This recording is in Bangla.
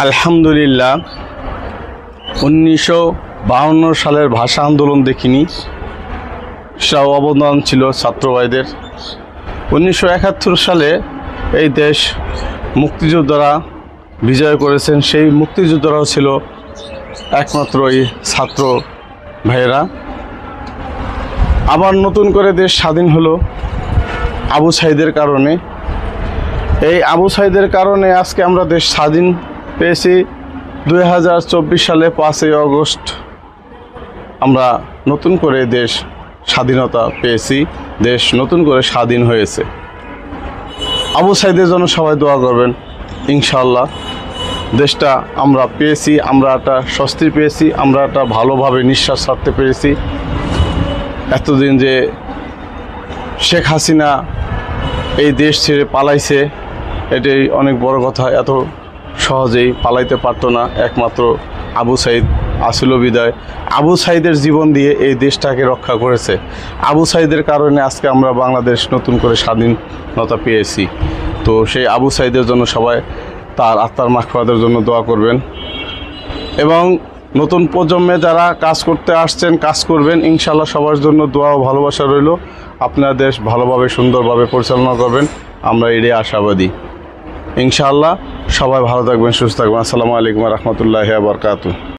আলহামদুলিল্লাহ 1952 সালের ভাষা আন্দোলন দেখিনি, সেটাও অবদান ছিল ছাত্র ভাইদের। 1971 সালে এই দেশ মুক্তিযোদ্ধারা বিজয় করেছেন, সেই মুক্তিযোদ্ধারাও ছিল একমাত্র এই ছাত্র ভাইয়েরা। আবার নতুন করে দেশ স্বাধীন হলো আবু সাঈদের কারণে। এই আবু সাঈদের কারণে আজকে আমরা দেশ স্বাধীন পেয়েছি। 2024 সালে 5ই আগস্ট আমরা নতুন করে দেশ স্বাধীনতা পেয়েছি, দেশ নতুন করে স্বাধীন হয়েছে। আবু সাঈদের জন্য সবাই দোয়া করবেন, ইনশাআল্লাহ দেশটা আমরা পেয়েছি, আমরা একটা স্বস্তি পেয়েছি, আমরা একটা ভালোভাবে নিঃশ্বাস ছাড়তে পেরেছি। এতদিন যে শেখ হাসিনা এই দেশ ছেড়ে পালাইছে, এটাই অনেক বড় কথা। এত সহজেই পালাইতে পারতো না, একমাত্র আবু সাঈদ আসিল বিদায়। আবু সাঈদের জীবন দিয়ে এই দেশটাকে রক্ষা করেছে। আবু সাঈদের কারণে আজকে আমরা বাংলাদেশ নতুন করে স্বাধীনতা পেয়েছি। তো সেই আবু সাঈদের জন্য সবাই তার আত্মার মাগফিরাতের জন্য দোয়া করবেন, এবং নতুন প্রজন্মে যারা কাজ করতে আসছেন কাজ করবেন, ইনশাআল্লাহ সবার জন্য দোয়া ও ভালোবাসা রইল। আপনার দেশ ভালোভাবে সুন্দরভাবে পরিচালনা করবেন, আমরা এটাই আশাবাদী। ইনশাআল্লাহ সবাই ভালো থাকবেন, সুস্থ থাকবেন। আসসালামু আলাইকুম ওয়া রাহমাতুল্লাহি ওয়া বারাকাতুহু।